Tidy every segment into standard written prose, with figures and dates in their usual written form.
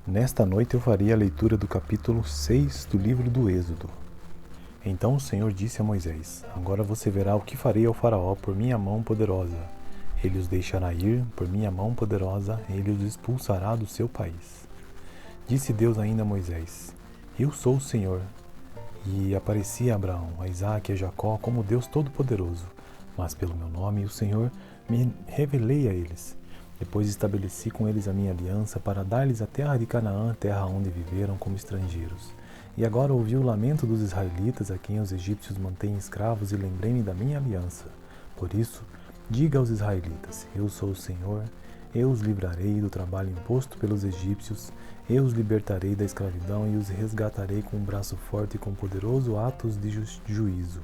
Nesta noite eu farei a leitura do capítulo 6 do livro do Êxodo. Então o Senhor disse a Moisés: Agora você verá o que farei ao faraó por minha mão poderosa. Ele os deixará ir, por minha mão poderosa, ele os expulsará do seu país. Disse Deus ainda a Moisés: Eu sou o Senhor. E apareci a Abraão, a Isaque e a Jacó como Deus Todo-Poderoso, mas pelo meu nome, o Senhor, me revelei a eles. Depois estabeleci com eles a minha aliança para dar-lhes a terra de Canaã, terra onde viveram como estrangeiros. E agora ouvi o lamento dos israelitas, a quem os egípcios mantêm escravos, e lembrei-me da minha aliança. Por isso, diga aos israelitas: Eu sou o Senhor, eu os livrarei do trabalho imposto pelos egípcios, eu os libertarei da escravidão e os resgatarei com um braço forte e com poderoso atos de juízo.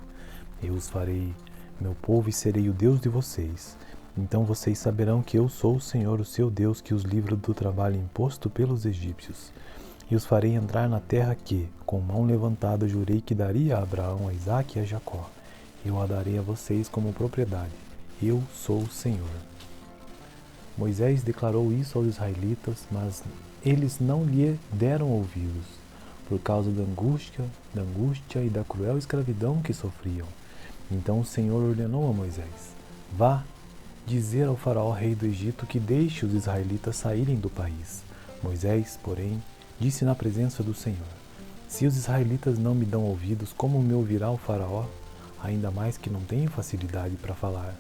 Eu os farei meu povo e serei o Deus de vocês. Então vocês saberão que eu sou o Senhor, o seu Deus, que os livra do trabalho imposto pelos egípcios. E os farei entrar na terra que, com mão levantada, jurei que daria a Abraão, a Isaque e a Jacó. Eu a darei a vocês como propriedade. Eu sou o Senhor. Moisés declarou isso aos israelitas, mas eles não lhe deram ouvidos, por causa da angústia e da cruel escravidão que sofriam. Então o Senhor ordenou a Moisés: Vá dizer ao faraó, rei do Egito, que deixe os israelitas saírem do país. Moisés, porém, disse na presença do Senhor: Se os israelitas não me dão ouvidos, como me ouvirá o faraó? Ainda mais que não tenho facilidade para falar.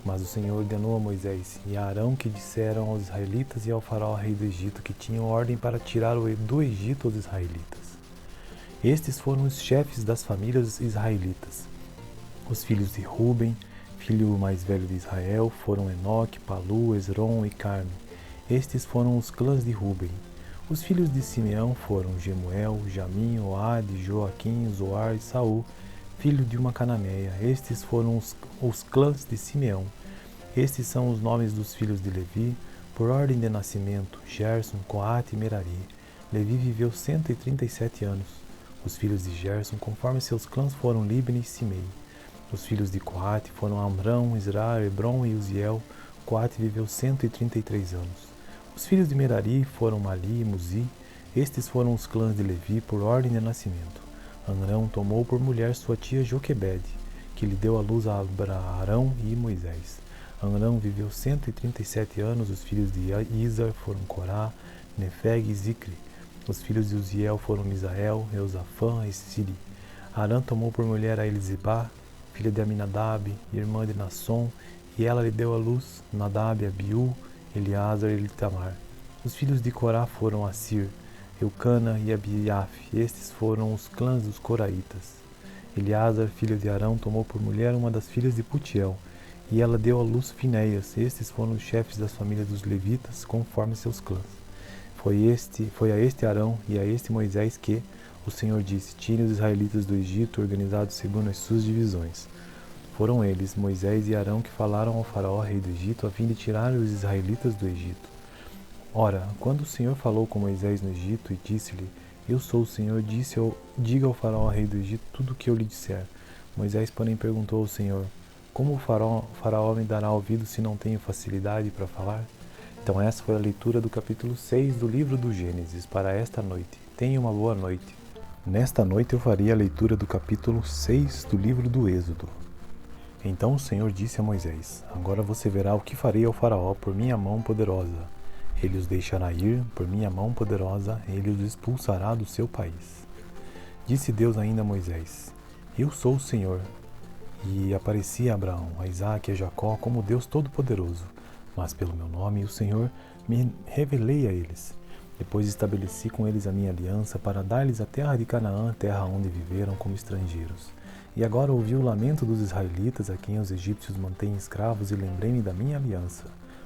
Mas o Senhor ordenou a Moisés e a Arão que disseram aos israelitas e ao faraó, rei do Egito, que tinham ordem para tirar do Egito os israelitas. Estes foram os chefes das famílias israelitas. Os filhos de Ruben, filho mais velho de Israel, foram Enoque, Palu, Esrom e Carme. Estes foram os clãs de Ruben. Os filhos de Simeão foram Gemuel, Jamim, Oade, Joaquim, Zoar e Saul, filho de uma cananeia. Estes foram os clãs de Simeão. Estes são os nomes dos filhos de Levi, por ordem de nascimento: Gerson, Coate e Merari. Levi viveu 137 anos. Os filhos de Gerson, conforme seus clãs, foram Libni e Simei. Os filhos de Coate foram Amrão, Israr, Hebron e Uziel. Coate viveu 133 anos. Os filhos de Merari foram Mali e Muzi. Estes foram os clãs de Levi por ordem de nascimento. Amrão tomou por mulher sua tia Joquebede, que lhe deu à luz a Arão e Moisés. Amrão viveu 137 anos. Os filhos de Izar foram Corá, Nefeg e Zicre. Os filhos de Uziel foram Misael, Eusafã e Siri. Arão tomou por mulher a Elisibá, filha de Aminadab, irmã de Nasson, e ela lhe deu à luz Nadab, Abiú, Eleazar e Itamar. Os filhos de Corá foram Assir, Eucana e Abiaf. Estes foram os clãs dos coraitas. Eleazar, filho de Arão, tomou por mulher uma das filhas de Putiel, e ela deu à luz Finéias. Estes foram os chefes das famílias dos levitas, conforme seus clãs. Foi a este Arão e a este Moisés que o Senhor disse: Tire os israelitas do Egito, organizados segundo as suas divisões. Foram eles, Moisés e Arão, que falaram ao faraó, rei do Egito, a fim de tirar os israelitas do Egito. Ora, quando o Senhor falou com Moisés no Egito e disse-lhe: Eu sou o Senhor, diga ao faraó, rei do Egito, tudo o que eu lhe disser. Moisés, porém, perguntou ao Senhor: Como o faraó me dará ouvido se não tenho facilidade para falar? Então essa foi a leitura do capítulo 6 do livro do Gênesis para esta noite. Tenha uma boa noite. Nesta noite eu farei a leitura do capítulo 6 do livro do Êxodo. Então o Senhor disse a Moisés: Agora você verá o que farei ao faraó por minha mão poderosa. Ele os deixará ir, por minha mão poderosa, ele os expulsará do seu país. Disse Deus ainda a Moisés: Eu sou o Senhor. E apareci a Abraão, a Isaque e a Jacó como Deus Todo-Poderoso, mas pelo meu nome, o Senhor, me revelei a eles. Depois estabeleci com eles a minha aliança para dar-lhes a terra de Canaã, terra onde viveram como estrangeiros. E agora ouvi o lamento dos israelitas, a quem os egípcios mantêm escravos, e lembrei-me da minha aliança.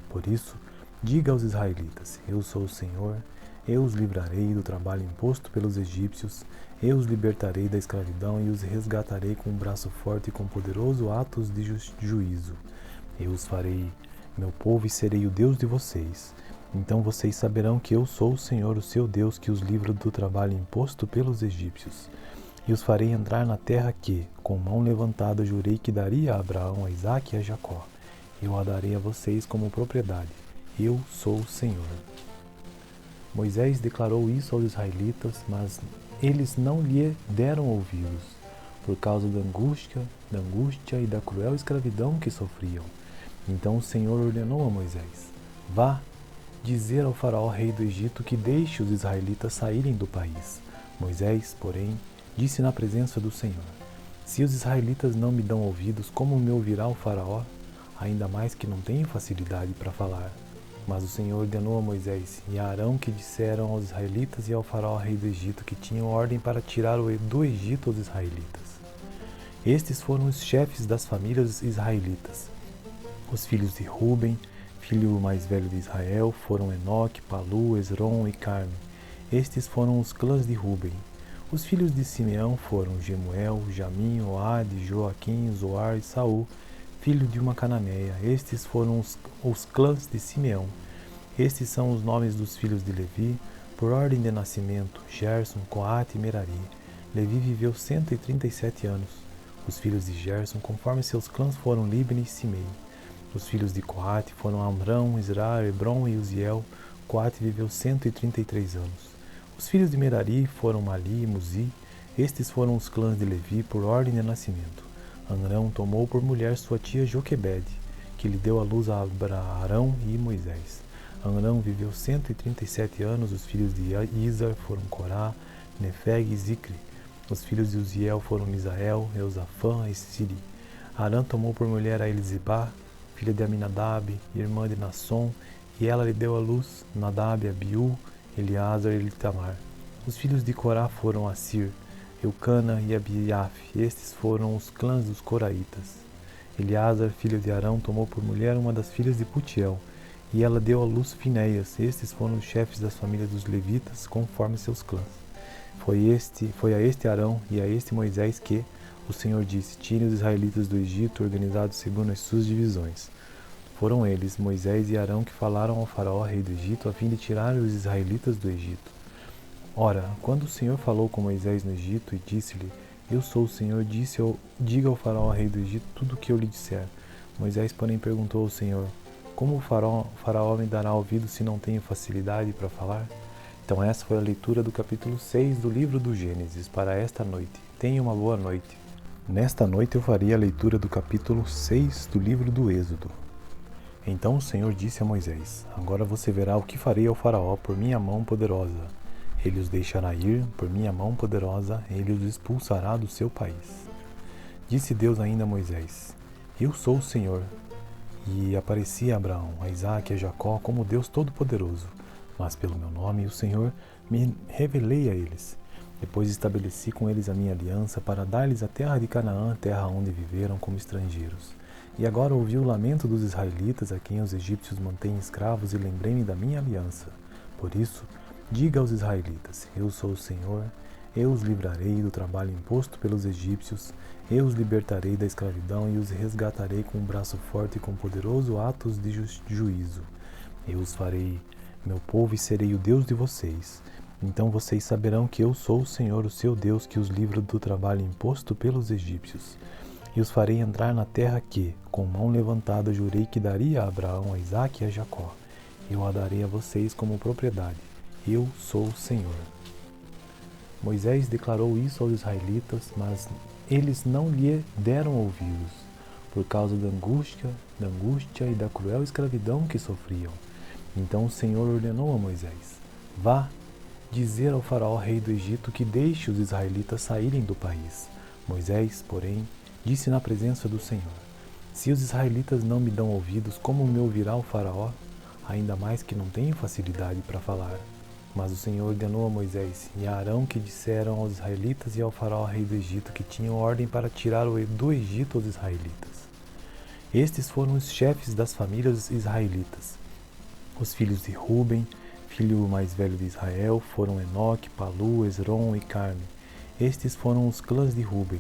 Por isso, diga aos israelitas: Eu sou o Senhor, eu os livrarei do trabalho imposto pelos egípcios, eu os libertarei da escravidão e os resgatarei com um braço forte e com poderoso atos de juízo. Eu os farei meu povo e serei o Deus de vocês. Então vocês saberão que eu sou o Senhor, o seu Deus, que os livra do trabalho imposto pelos egípcios. E os farei entrar na terra que, com mão levantada, jurei que daria a Abraão, a Isaque e a Jacó. Eu a darei a vocês como propriedade. Eu sou o Senhor. Moisés declarou isso aos israelitas, mas eles não lhe deram ouvidos, por causa da angústia e da cruel escravidão que sofriam. Então o Senhor ordenou a Moisés: Vá dizer ao faraó, rei do Egito, que deixe os israelitas saírem do país. Moisés, porém, disse na presença do Senhor: Se os israelitas não me dão ouvidos, como me ouvirá o faraó? Ainda mais que não tenho facilidade para falar. Mas o Senhor ordenou a Moisés e a Arão que disseram aos israelitas e ao faraó, rei do Egito, que tinham ordem para tirar do Egito os israelitas. Estes foram os chefes das famílias israelitas. Os filhos de Ruben, filho mais velho de Israel, foram Enoque, Palu, Esrom e Carme. Estes foram os clãs de Ruben. Os filhos de Simeão foram Gemuel, Jamim, Oade, Joaquim, Zoar e Saul, filho de uma cananeia. Estes foram os clãs de Simeão. Estes são os nomes dos filhos de Levi, por ordem de nascimento: Gerson, Coate e Merari. Levi viveu 137 anos. Os filhos de Gerson, conforme seus clãs, foram Libni e Simei. Os filhos de Coate foram Amrão, Israr, Hebron e Uziel. Coate viveu 133 anos. Os filhos de Merari foram Mali e Muzi. Estes foram os clãs de Levi por ordem de nascimento. Amrão tomou por mulher sua tia Joquebede, que lhe deu à luz a Arão e Moisés. Amrão viveu 137 anos. Os filhos de Izar foram Corá, Nefeg e Zicre. Os filhos de Uziel foram Misael, Eusafã e Siri. Arã tomou por mulher a Elisibá, filha de Aminadab, irmã de Nasson, e ela lhe deu à luz Nadab, Abiú, Eleazar e Itamar. Os filhos de Corá foram Assir, Eucana e Abiaf. Estes foram os clãs dos coraitas. Eleazar, filho de Arão, tomou por mulher uma das filhas de Putiel, e ela deu à luz Finéias. Estes foram os chefes das famílias dos levitas, conforme seus clãs. Foi a este Arão e a este Moisés que o Senhor disse: Tirem os israelitas do Egito, organizados segundo as suas divisões. Foram eles, Moisés e Arão, que falaram ao faraó, rei do Egito, a fim de tirar os israelitas do Egito. Ora, quando o Senhor falou com Moisés no Egito e disse-lhe: Eu sou o Senhor, diga ao faraó, rei do Egito, tudo o que eu lhe disser. Moisés, porém, perguntou ao Senhor: Como o faraó me dará ouvido se não tenho facilidade para falar? Então essa foi a leitura do capítulo 6 do livro do Gênesis para esta noite. Tenha uma boa noite. Nesta noite eu farei a leitura do capítulo 6 do livro do Êxodo. Então o Senhor disse a Moisés: Agora você verá o que farei ao faraó por minha mão poderosa. Ele os deixará ir, por minha mão poderosa, ele os expulsará do seu país. Disse Deus ainda a Moisés: Eu sou o Senhor. E apareci a Abraão, a Isaque e a Jacó como Deus Todo-Poderoso. Mas pelo meu nome, o Senhor, me revelei a eles. Depois estabeleci com eles a minha aliança para dar-lhes a terra de Canaã, terra onde viveram como estrangeiros. E agora ouvi o lamento dos israelitas, a quem os egípcios mantêm escravos, e lembrei-me da minha aliança. Por isso, diga aos israelitas: Eu sou o Senhor, eu os livrarei do trabalho imposto pelos egípcios, eu os libertarei da escravidão e os resgatarei com um braço forte e com poderoso atos de juízo. Eu os farei meu povo e serei o Deus de vocês. Então vocês saberão que eu sou o Senhor, o seu Deus, que os livra do trabalho imposto pelos egípcios. E os farei entrar na terra que, com mão levantada, jurei que daria a Abraão, a Isaque e a Jacó. Eu a darei a vocês como propriedade. Eu sou o Senhor. Moisés declarou isso aos israelitas, mas eles não lhe deram ouvidos, por causa da angústia e da cruel escravidão que sofriam. Então o Senhor ordenou a Moisés: Vá dizer ao faraó, rei do Egito, que deixe os israelitas saírem do país. Moisés, porém, disse na presença do Senhor: Se os israelitas não me dão ouvidos, como me ouvirá o faraó? Ainda mais que não tenho facilidade para falar. Mas o Senhor ordenou a Moisés e a Arão que disseram aos israelitas e ao faraó, rei do Egito, que tinham ordem para tirar do Egito os israelitas. Estes foram os chefes das famílias israelitas. Os filhos de Ruben, filho mais velho de Israel, foram Enoque, Palu, Esrom e Carme. Estes foram os clãs de Ruben.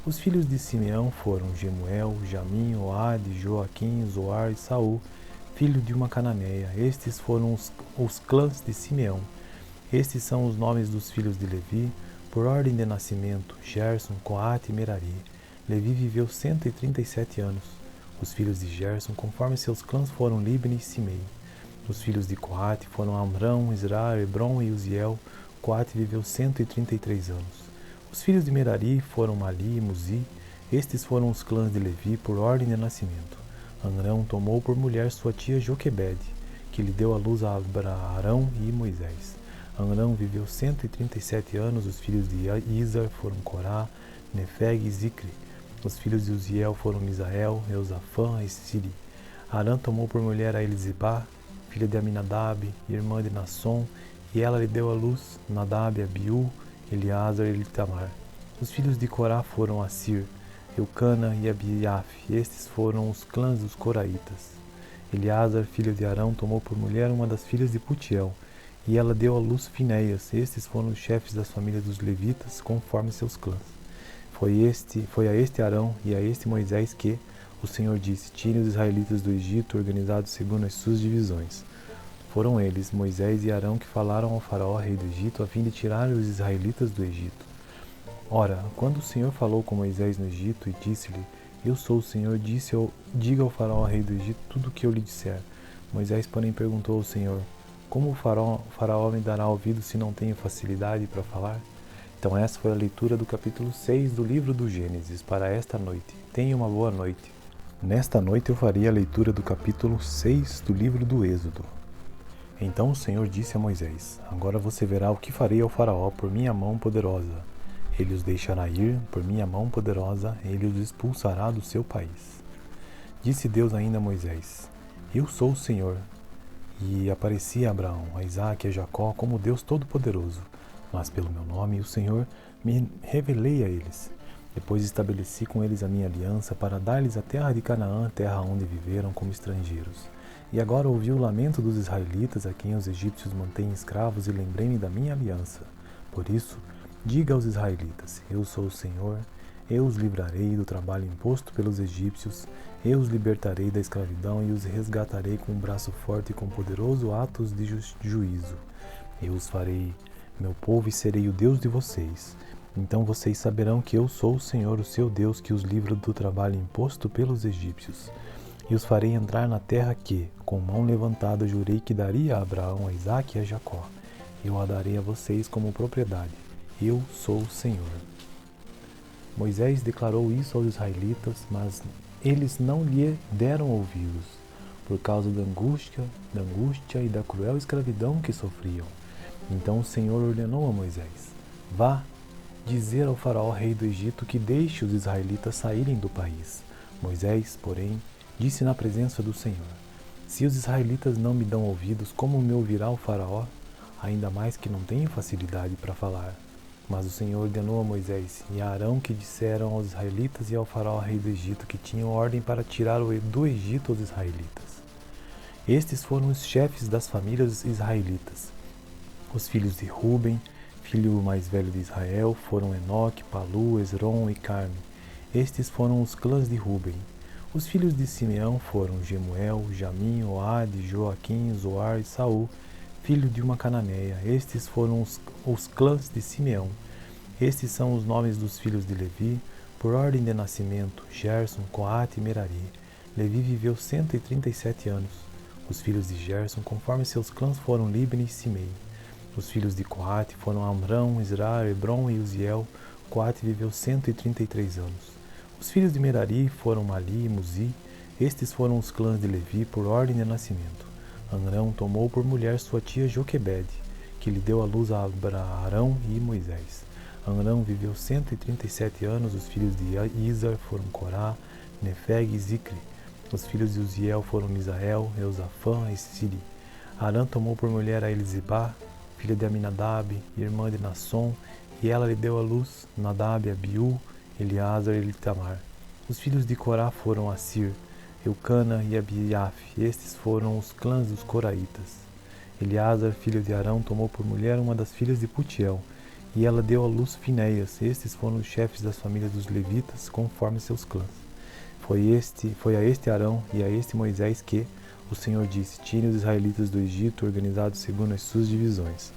Os filhos de Simeão foram Gemuel, Jamim, Oade, Joaquim, Zoar e Saul, filho de uma cananeia. Estes foram os clãs de Simeão. Estes são os nomes dos filhos de Levi, por ordem de nascimento: Gerson, Coate e Merari. Levi viveu 137 anos. Os filhos de Gerson, conforme seus clãs, foram Libni e Simei. Os filhos de Coate foram Amrão, Izrar, Hebron e Uziel. Coate viveu 133 anos. Os filhos de Merari foram Mali e Muzi. Estes foram os clãs de Levi por ordem de nascimento. Amrão tomou por mulher sua tia Joquebede, que lhe deu à luz a Arão e Moisés. Amrão viveu 137 anos. Os filhos de Izar foram Corá, Nefeg e Zicre. Os filhos de Uziel foram Misael, Eusafã e Siri. Arã tomou por mulher a Elisibá, filha de Aminadab, irmã de Nasson, e ela lhe deu à luz Nadab, Abiú, Eleazar e Itamar. Os filhos de Corá foram Assir, Eucana e Abiaf. Estes foram os clãs dos Coraitas. Eleazar, filho de Arão, tomou por mulher uma das filhas de Putiel, e ela deu à luz Finéias. Estes foram os chefes das famílias dos levitas, conforme seus clãs. Foi a este Arão e a este Moisés que o Senhor disse: tirem os israelitas do Egito, organizados segundo as suas divisões. Foram eles, Moisés e Arão, que falaram ao faraó, rei do Egito, a fim de tirar os israelitas do Egito. Ora, quando o Senhor falou com Moisés no Egito e disse-lhe: eu sou o Senhor, diga ao faraó, rei do Egito, tudo o que eu lhe disser. Moisés, porém, perguntou ao Senhor: como o faraó me dará ouvido se não tenho facilidade para falar? Então essa foi a leitura do capítulo 6 do livro do Gênesis para esta noite. Tenha uma boa noite. Nesta noite eu farei a leitura do capítulo 6 do livro do Êxodo. Então o Senhor disse a Moisés: agora você verá o que farei ao faraó por minha mão poderosa. Ele os deixará ir, por minha mão poderosa, ele os expulsará do seu país. Disse Deus ainda a Moisés: eu sou o Senhor. E apareci a Abraão, a Isaque e a Jacó como Deus Todo-Poderoso. Mas pelo meu nome, o Senhor, me revelei a eles. Depois estabeleci com eles a minha aliança para dar-lhes a terra de Canaã, terra onde viveram como estrangeiros. E agora ouvi o lamento dos israelitas, a quem os egípcios mantêm escravos, e lembrei-me da minha aliança. Por isso, diga aos israelitas: eu sou o Senhor, eu os livrarei do trabalho imposto pelos egípcios, eu os libertarei da escravidão e os resgatarei com um braço forte e com poderoso atos de juízo. Eu os farei meu povo e serei o Deus de vocês. Então vocês saberão que eu sou o Senhor, o seu Deus, que os livra do trabalho imposto pelos egípcios. E os farei entrar na terra que, com mão levantada, jurei que daria a Abraão, a Isaque e a Jacó. Eu a darei a vocês como propriedade. Eu sou o Senhor. Moisés declarou isso aos israelitas, mas eles não lhe deram ouvidos, por causa da angústia e da cruel escravidão que sofriam. Então o Senhor ordenou a Moisés: vá dizer ao faraó, rei do Egito, que deixe os israelitas saírem do país. Moisés, porém, disse na presença do Senhor: se os israelitas não me dão ouvidos, como me ouvirá o faraó? Ainda mais que não tenho facilidade para falar. Mas o Senhor ordenou a Moisés e a Arão que disseram aos israelitas e ao faraó, rei do Egito, que tinham ordem para tirar do Egito os israelitas. Estes foram os chefes das famílias israelitas. Os filhos de Ruben, filho mais velho de Israel, foram Enoque, Palu, Esrom e Carme. Estes foram os clãs de Ruben. Os filhos de Simeão foram Gemuel, Jamim, Oade, Joaquim, Zoar e Saul, filho de uma cananeia. Estes foram os clãs de Simeão. Estes são os nomes dos filhos de Levi, por ordem de nascimento: Gerson, Coate e Merari. Levi viveu 137 anos. Os filhos de Gerson, conforme seus clãs, foram Libni e Simei. Os filhos de Coate foram Amrão, Izrar, Hebron e Uziel. Coate viveu 133 anos. Os filhos de Merari foram Mali e Muzi. Estes foram os clãs de Levi por ordem de nascimento. Amrão tomou por mulher sua tia Joquebede, que lhe deu à luz a Arão e Moisés. Amrão viveu 137 anos. Os filhos de Izar foram Corá, Nefeg e Zicre. Os filhos de Uziel foram Misael, Eusafã e Siri. Arã tomou por mulher a Elisibá, filha de Aminadab, irmã de Nasson, e ela lhe deu à luz Nadab, Abiú, Eleazar e Itamar. Os filhos de Corá foram Assir, Eucana e Abiaf. Estes foram os clãs dos Coraitas. Eleazar, filho de Arão, tomou por mulher uma das filhas de Putiel, e ela deu à luz Finéias. Estes foram os chefes das famílias dos levitas, conforme seus clãs. Foi a este Arão e a este Moisés que o Senhor disse: tirem os israelitas do Egito, organizados segundo as suas divisões.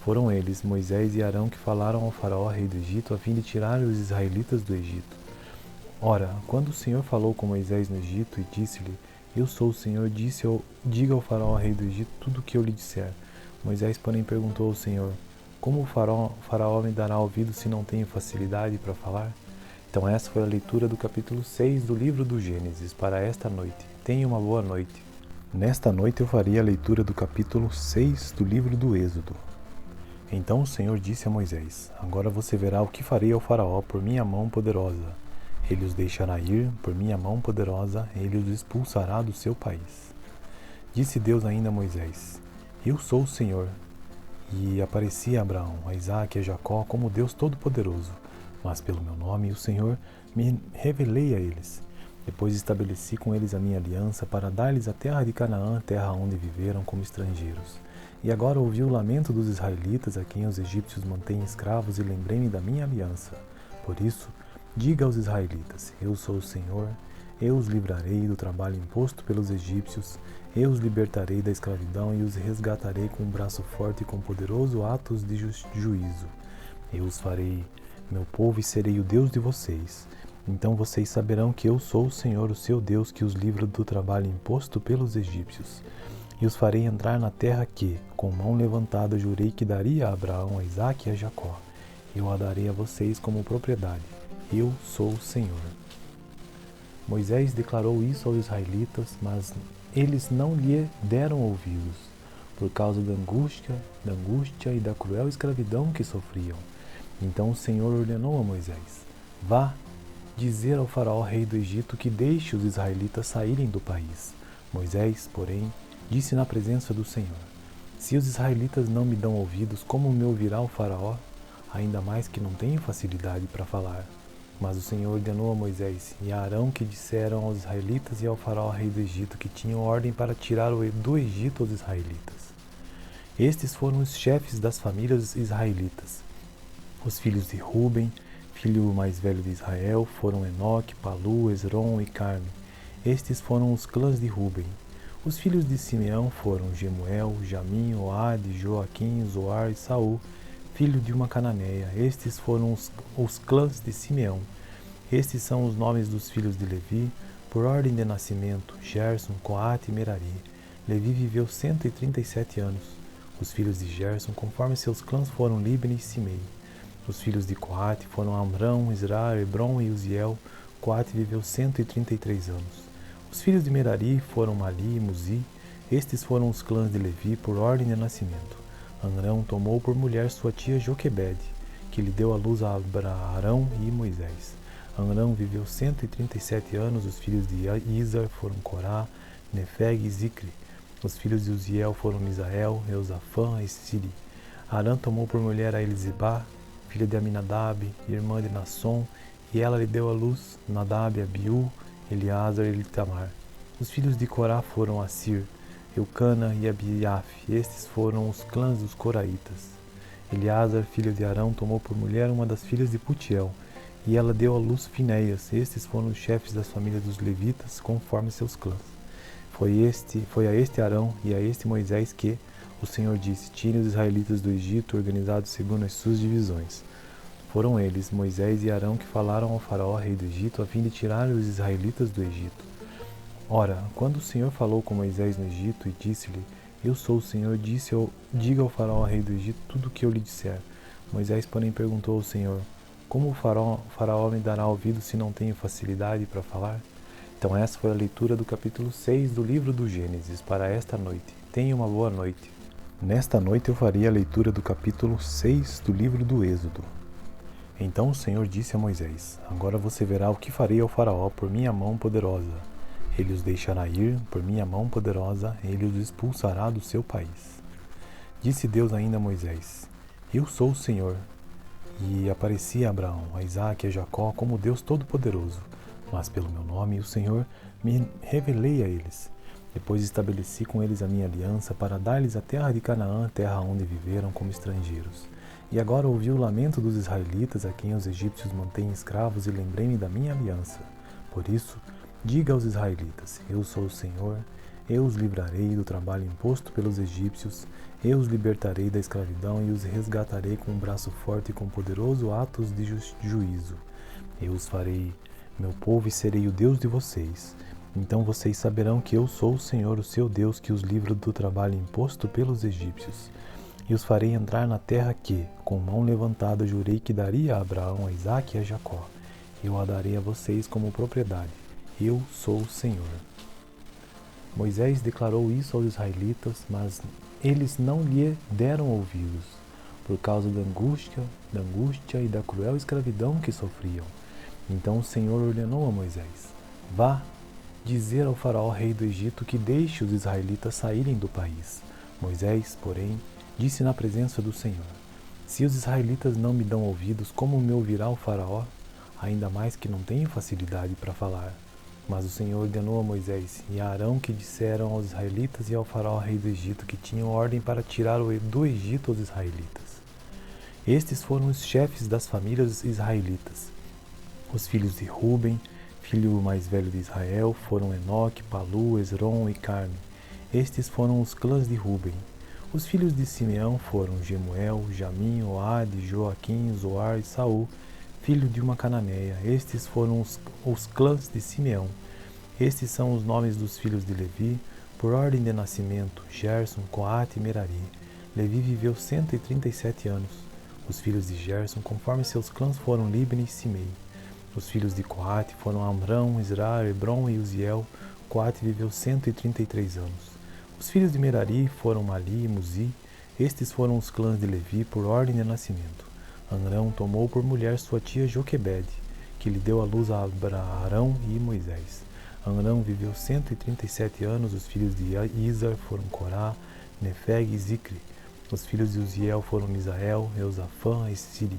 Foram eles, Moisés e Arão, que falaram ao faraó, rei do Egito, a fim de tirar os israelitas do Egito. Ora, quando o Senhor falou com Moisés no Egito e disse-lhe: Eu sou o Senhor, diga ao faraó, rei do Egito, tudo o que eu lhe disser. Moisés, porém, perguntou ao Senhor, como o faraó me dará ouvido se não tenho facilidade para falar? Então essa foi a leitura do capítulo 6 do livro do Gênesis para esta noite. Tenha uma boa noite. Nesta noite eu farei a leitura do capítulo 6 do livro do Êxodo. Então o Senhor disse a Moisés, agora você verá o que farei ao faraó por minha mão poderosa. Ele os deixará ir, por minha mão poderosa, ele os expulsará do seu país. Disse Deus ainda a Moisés, eu sou o Senhor. E apareci a Abraão, a Isaque e a Jacó como Deus Todo-Poderoso, mas pelo meu nome, o Senhor, me revelei a eles. Depois estabeleci com eles a minha aliança para dar-lhes a terra de Canaã, terra onde viveram como estrangeiros. E agora ouvi o lamento dos israelitas, a quem os egípcios mantêm escravos, e lembrei-me da minha aliança. Por isso, diga aos israelitas, eu sou o Senhor, eu os livrarei do trabalho imposto pelos egípcios, eu os libertarei da escravidão e os resgatarei com um braço forte e com poderoso atos de juízo. Eu os farei meu povo e serei o Deus de vocês. Então vocês saberão que eu sou o Senhor, o seu Deus, que os livra do trabalho imposto pelos egípcios. E os farei entrar na terra que, com mão levantada, jurei que daria a Abraão, a Isaque e a Jacó. Eu a darei a vocês como propriedade. Eu sou o Senhor. Moisés declarou isso aos israelitas, mas eles não lhe deram ouvidos, por causa da angústia e da cruel escravidão que sofriam. Então o Senhor ordenou a Moisés, vá dizer ao faraó, rei do Egito, que deixe os israelitas saírem do país. Moisés, porém, disse na presença do Senhor, se os israelitas não me dão ouvidos, como me ouvirá o faraó? Ainda mais que não tenho facilidade para falar. Mas o Senhor ordenou a Moisés e a Arão que disseram aos israelitas e ao faraó, rei do Egito, que tinham ordem para tirar do Egito os israelitas. Estes foram os chefes das famílias israelitas. Os filhos de Ruben, filho mais velho de Israel, foram Enoque, Palu, Esrom e Carme. Estes foram os clãs de Ruben. Os filhos de Simeão foram Gemuel, Jamim, Oade, Joaquim, Zoar e Saul, filho de uma cananeia. Estes foram os clãs de Simeão. Estes são os nomes dos filhos de Levi, por ordem de nascimento, Gerson, Coate e Merari. Levi viveu 137 anos. Os filhos de Gerson, conforme seus clãs, foram Libni e Simei. Os filhos de Coate foram Amrão, Isra, Hebron e Uziel. Coate viveu 133 anos. Os filhos de Merari foram Mali e Muzi. Estes foram os clãs de Levi por ordem de nascimento. Amrão tomou por mulher sua tia Joquebede, que lhe deu à luz a Arão e Moisés. Amrão viveu 137 anos. Os filhos de Izar foram Corá, Nefeg e Zicre. Os filhos de Uziel foram Misael, Eusafã e Siri. Arã tomou por mulher a Elisibá, filha de Aminadab, irmã de Nasson, e ela lhe deu à luz Nadab, Abiú, Eleazar e Itamar. Os filhos de Corá foram Assir, Eucana e Abiaf. Estes foram os clãs dos coraitas. Eleazar, filho de Arão, tomou por mulher uma das filhas de Putiel, e ela deu à luz Finéias. Estes foram os chefes das famílias dos levitas, conforme seus clãs. Foi a este Arão e a este Moisés que o Senhor disse, tire os israelitas do Egito, organizados segundo as suas divisões. Foram eles, Moisés e Arão, que falaram ao faraó, rei do Egito, a fim de tirar os israelitas do Egito. Ora, quando o Senhor falou com Moisés no Egito e disse-lhe, eu sou o Senhor, diga ao faraó, rei do Egito, tudo o que eu lhe disser. Moisés, porém, perguntou ao Senhor, como o faraó me dará ouvido se não tenho facilidade para falar? Então essa foi a leitura do capítulo 6 do livro do Gênesis para esta noite. Tenha uma boa noite. Nesta noite eu farei a leitura do capítulo 6 do livro do Êxodo. Então o Senhor disse a Moisés, agora você verá o que farei ao faraó por minha mão poderosa. Ele os deixará ir, por minha mão poderosa, ele os expulsará do seu país. Disse Deus ainda a Moisés, eu sou o Senhor. E apareci a Abraão, a Isaque e a Jacó como Deus Todo-Poderoso, mas pelo meu nome, o Senhor, me revelei a eles. Depois estabeleci com eles a minha aliança para dar-lhes a terra de Canaã, terra onde viveram como estrangeiros. E agora ouvi o lamento dos israelitas, a quem os egípcios mantêm escravos, e lembrei-me da minha aliança. Por isso, diga aos israelitas, eu sou o Senhor, eu os livrarei do trabalho imposto pelos egípcios, eu os libertarei da escravidão e os resgatarei com um braço forte e com poderoso atos de juízo. Eu os farei meu povo e serei o Deus de vocês. Então vocês saberão que eu sou o Senhor, o seu Deus, que os livra do trabalho imposto pelos egípcios. E os farei entrar na terra que, com mão levantada, jurei que daria a Abraão, a Isaque e a Jacó. Eu a darei a vocês como propriedade. Eu sou o Senhor. Moisés declarou isso aos israelitas, mas eles não lhe deram ouvidos, por causa da angústia e da cruel escravidão que sofriam. Então o Senhor ordenou a Moisés: Vá dizer ao faraó, rei do Egito, que deixe os israelitas saírem do país. Moisés, porém, disse na presença do Senhor: Se os israelitas não me dão ouvidos, como me ouvirá o faraó? Ainda mais que não tenho facilidade para falar. Mas o Senhor ordenou a Moisés e a Arão que disseram aos israelitas e ao faraó, rei do Egito, que tinham ordem para tirar do Egito os israelitas. Estes foram os chefes das famílias israelitas. Os filhos de Ruben, filho mais velho de Israel, foram Enoque, Palu, Esrom e Carme. Estes foram os clãs de Ruben. Os filhos de Simeão foram Gemuel, Jamim, Oade, Joaquim, Zoar e Saul, filho de uma cananeia. Estes foram os clãs de Simeão. Estes são os nomes dos filhos de Levi, por ordem de nascimento: Gerson, Coate e Merari. Levi viveu 137 anos. Os filhos de Gerson, conforme seus clãs, foram Libni e Simei. Os filhos de Coate foram Amrão, Isra, Hebron e Uziel. Coate viveu 133 anos. Os filhos de Merari foram Mali e Muzi. Estes foram os clãs de Levi por ordem de nascimento. Amrão tomou por mulher sua tia Joquebede, que lhe deu à luz a Arão e Moisés. Amrão viveu 137 anos. Os filhos de Izar foram Corá, Nefeg e Zicre. Os filhos de Uziel foram Misael, Eusafã e Siri.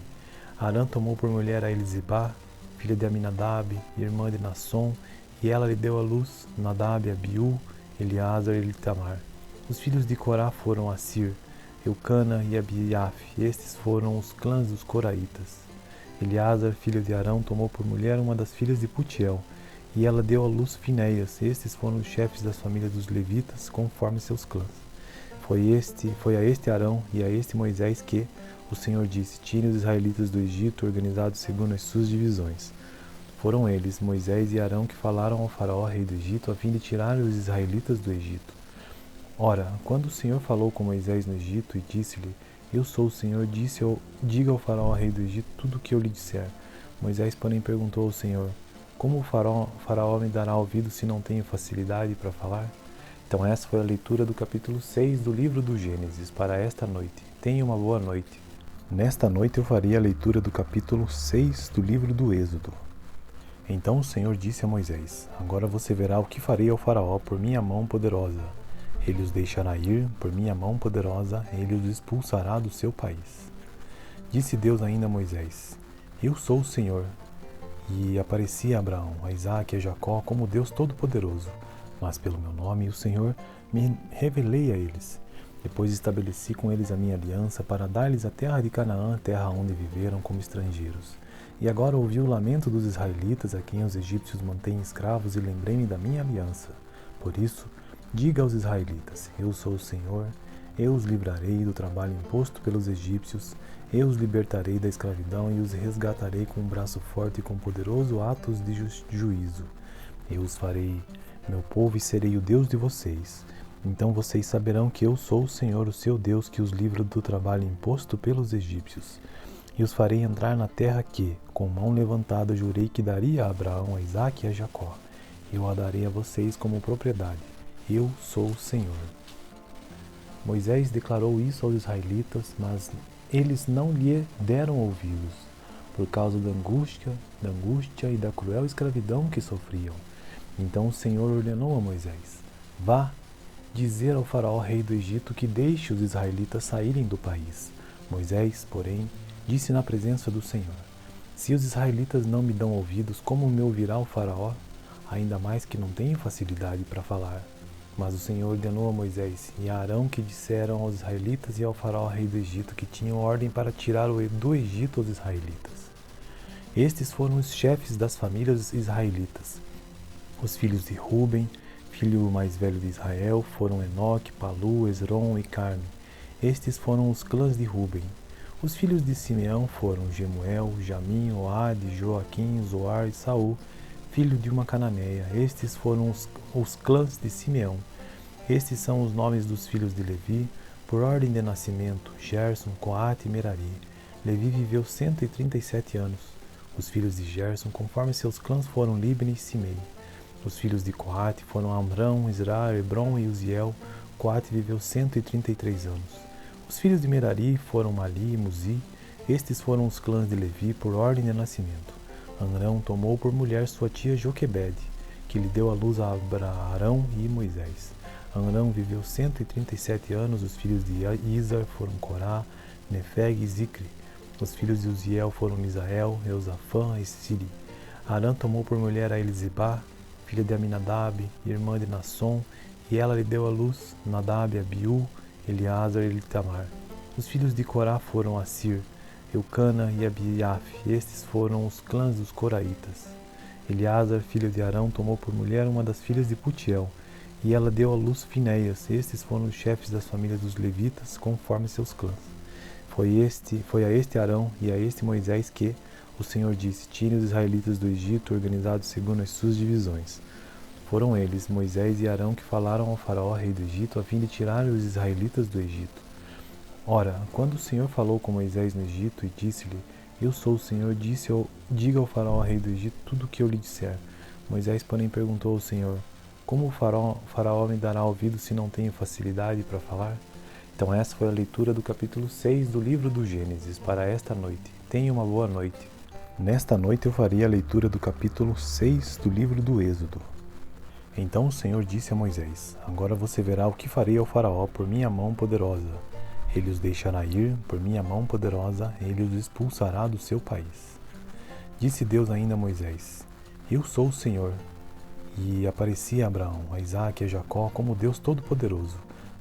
Arã tomou por mulher a Elisibá, filha de Aminadab, irmã de Nasson, e ela lhe deu à luz Nadab, Abiú, Eleazar e Itamar. Os filhos de Corá foram Assir, Eucana e Abiaf. Estes foram os clãs dos coraitas. Eleazar, filho de Arão, tomou por mulher uma das filhas de Putiel, e ela deu à luz Finéias. Estes foram os chefes das famílias dos levitas, conforme seus clãs. Foi a este Arão e a este Moisés que o Senhor disse: Tirem os israelitas do Egito, organizados segundo as suas divisões. Foram eles, Moisés e Arão, que falaram ao faraó, rei do Egito, a fim de tirar os israelitas do Egito. Ora, quando o Senhor falou com Moisés no Egito e disse-lhe: Eu sou o Senhor, diga ao faraó, rei do Egito, tudo o que eu lhe disser. Moisés, porém, perguntou ao Senhor: Como o faraó me dará ouvido se não tenho facilidade para falar? Então essa foi a leitura do capítulo 6 do livro do Gênesis para esta noite. Tenha uma boa noite. Nesta noite eu farei a leitura do capítulo 6 do livro do Êxodo. Então o Senhor disse a Moisés: Agora você verá o que farei ao faraó por minha mão poderosa. Ele os deixará ir, por minha mão poderosa, ele os expulsará do seu país. Disse Deus ainda a Moisés: Eu sou o Senhor. E apareci a Abraão, a Isaque e a Jacó como Deus Todo-Poderoso. Mas pelo meu nome, o Senhor, me revelei a eles. Depois estabeleci com eles a minha aliança para dar-lhes a terra de Canaã, terra onde viveram como estrangeiros. E agora ouvi o lamento dos israelitas, a quem os egípcios mantêm escravos, e lembrei-me da minha aliança. Por isso, diga aos israelitas: Eu sou o Senhor, eu os livrarei do trabalho imposto pelos egípcios, eu os libertarei da escravidão e os resgatarei com um braço forte e com poderoso atos de juízo. Eu os farei meu povo e serei o Deus de vocês. Então vocês saberão que eu sou o Senhor, o seu Deus, que os livra do trabalho imposto pelos egípcios. E os farei entrar na terra que, com mão levantada, jurei que daria a Abraão, a Isaque e a Jacó. Eu a darei a vocês como propriedade. Eu sou o Senhor. Moisés declarou isso aos israelitas, mas eles não lhe deram ouvidos, por causa da angústia e da cruel escravidão que sofriam. Então o Senhor ordenou a Moisés: Vá dizer ao faraó, rei do Egito, que deixe os israelitas saírem do país. Moisés, porém, disse na presença do Senhor: Se os israelitas não me dão ouvidos, como me ouvirá o faraó? Ainda mais que não tenho facilidade para falar. Mas o Senhor ordenou a Moisés e a Arão, que disseram aos israelitas e ao faraó, rei do Egito, que tinham ordem para tirar do Egito os israelitas. Estes foram os chefes das famílias israelitas. Os filhos de Ruben, filho mais velho de Israel, foram Enoque, Palu, Esrom e Carme. Estes foram os clãs de Ruben. Os filhos de Simeão foram Gemuel, Jamim, Oade, Joaquim, Zoar e Saul, filho de uma cananeia. Estes foram os clãs de Simeão. Estes são os nomes dos filhos de Levi, por ordem de nascimento: Gerson, Coate e Merari. Levi viveu 137 anos. Os filhos de Gerson, conforme seus clãs, foram Libni e Simei. Os filhos de Coate foram Amrão, Isra, Hebron e Uziel. Coate viveu 133 anos. Os filhos de Merari foram Mali e Muzi. Estes foram os clãs de Levi por ordem de nascimento. Amrão tomou por mulher sua tia Joquebede, que lhe deu à luz a Arão e Moisés. Amrão viveu 137 anos. Os filhos de Izar foram Corá, Nefeg e Zicre. Os filhos de Uziel foram Misael, Eusafã e Siri. Arã tomou por mulher a Elisibá, filha de Aminadab, irmã de Nasson, e ela lhe deu à luz Nadab, Abiú, Eleazar e Itamar. Os filhos de Corá foram Assir, Eucana e Abiaf. Estes foram os clãs dos coraitas. Eleazar, filho de Arão, tomou por mulher uma das filhas de Putiel, e ela deu à luz Finéias. Estes foram os chefes das famílias dos levitas, conforme seus clãs. Foi a este Arão e a este Moisés que o Senhor disse: tire os israelitas do Egito, organizados segundo as suas divisões. Foram eles, Moisés e Arão, que falaram ao faraó, rei do Egito, a fim de tirar os israelitas do Egito. Ora, quando o Senhor falou com Moisés no Egito e disse-lhe: eu sou o Senhor, diga ao faraó, rei do Egito, tudo o que eu lhe disser. Moisés, porém, perguntou ao Senhor: como o faraó me dará ouvido se não tenho facilidade para falar? Então essa foi a leitura do capítulo 6 do livro do Gênesis para esta noite. Tenha uma boa noite. Nesta noite eu farei a leitura do capítulo 6 do livro do Êxodo. Então o Senhor disse a Moisés: agora você verá o que farei ao faraó por minha mão poderosa. Ele os deixará ir, por minha mão poderosa, ele os expulsará do seu país. Disse Deus ainda a Moisés: eu sou o Senhor. E apareci a Abraão, a Isaque e a Jacó como Deus Todo-Poderoso.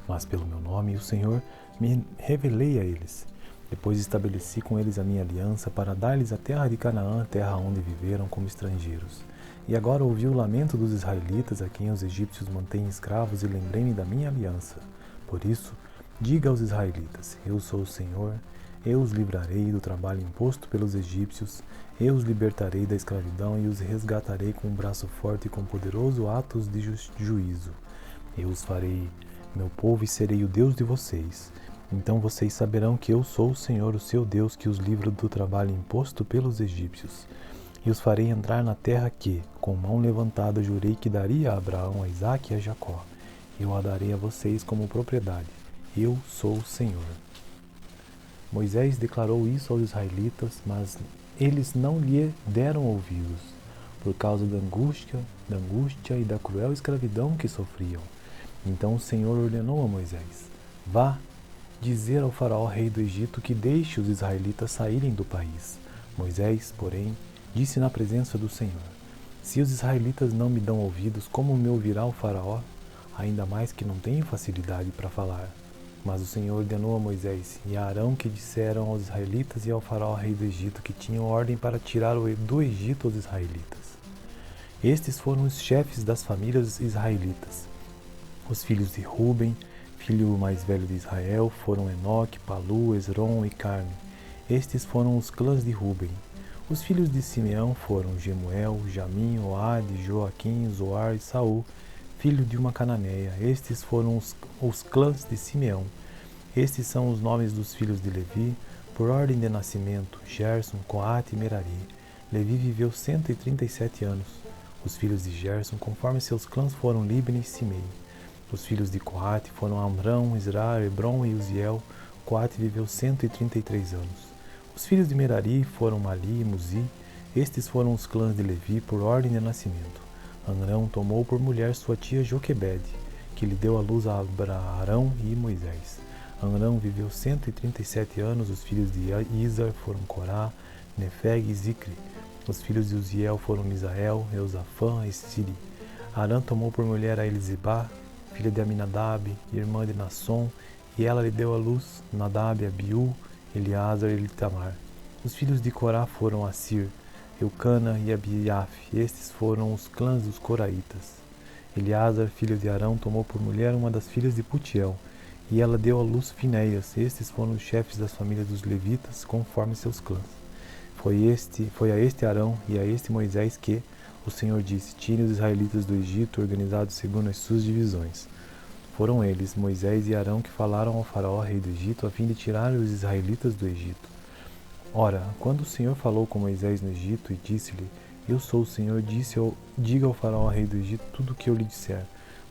Mas pelo meu nome, o Senhor, me revelei a eles. Depois estabeleci com eles a minha aliança para dar-lhes a terra de Canaã, terra onde viveram como estrangeiros. E agora ouvi o lamento dos israelitas, a quem os egípcios mantêm escravos, e lembrei-me da minha aliança. Por isso, diga aos israelitas: eu sou o Senhor, eu os livrarei do trabalho imposto pelos egípcios, eu os libertarei da escravidão e os resgatarei com um braço forte e com poderoso atos de juízo. Eu os farei meu povo e serei o Deus de vocês. Então vocês saberão que eu sou o Senhor, o seu Deus, que os livra do trabalho imposto pelos egípcios. E os farei entrar na terra que, com mão levantada, jurei que daria a Abraão, a Isaque e a Jacó. Eu a darei a vocês como propriedade. Eu sou o Senhor. Moisés declarou isso aos israelitas, mas eles não lhe deram ouvidos, por causa da angústia e da cruel escravidão que sofriam. Então o Senhor ordenou a Moisés: vá dizer ao faraó, rei do Egito, que deixe os israelitas saírem do país. Moisés, porém, disse na presença do Senhor: se os israelitas não me dão ouvidos, como me ouvirá o faraó? Ainda mais que não tenho facilidade para falar. Mas o Senhor ordenou a Moisés e a Arão que disseram aos israelitas e ao faraó, rei do Egito, que tinham ordem para tirar do Egito os israelitas. Estes foram os chefes das famílias israelitas. Os filhos de Ruben, filho mais velho de Israel, foram Enoque, Palu, Esrom e Carme. Estes foram os clãs de Ruben. Os filhos de Simeão foram Gemuel, Jamim, Oade, Joaquim, Zoar e Saul, filho de uma cananeia. Estes foram os clãs de Simeão. Estes são os nomes dos filhos de Levi, por ordem de nascimento: Gerson, Coate e Merari. Levi viveu 137 anos. Os filhos de Gerson, conforme seus clãs, foram Libni e Simei. Os filhos de Coate foram Amrão, Isra, Hebron e Uziel. Coate viveu 133 anos. Os filhos de Merari foram Mali e Muzi. Estes foram os clãs de Levi por ordem de nascimento. Amrão tomou por mulher sua tia Joquebede, que lhe deu à luz a Arão e Moisés. Amrão viveu 137 anos. Os filhos de Izar foram Corá, Nefeg e Zicre. Os filhos de Uziel foram Misael, Eusafã e Siri. Arã tomou por mulher a Elisibá, filha de Aminadab, irmã de Nasson, e ela lhe deu à luz Nadab, Abiú, Eleazar e Itamar. Os filhos de Corá foram Assir, Eucana e Abiaf. Estes foram os clãs dos coraitas. Eleazar, filho de Arão, tomou por mulher uma das filhas de Putiel, e ela deu à luz Finéias. Estes foram os chefes das famílias dos levitas, conforme seus clãs. Foi a este Arão e a este Moisés que O Senhor disse: tire os israelitas do Egito, organizados segundo as suas divisões. Foram eles, Moisés e Arão, que falaram ao faraó, rei do Egito, a fim de tirar os israelitas do Egito. Ora, quando o Senhor falou com Moisés no Egito e disse-lhe: eu sou o Senhor, diga ao faraó, rei do Egito, tudo o que eu lhe disser.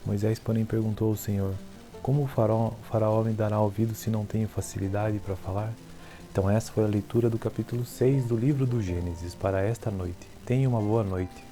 Moisés, porém, perguntou ao Senhor: como o faraó me dará ouvido se não tenho facilidade para falar? Então essa foi a leitura do capítulo 6 do livro do Gênesis para esta noite. Tenha uma boa noite.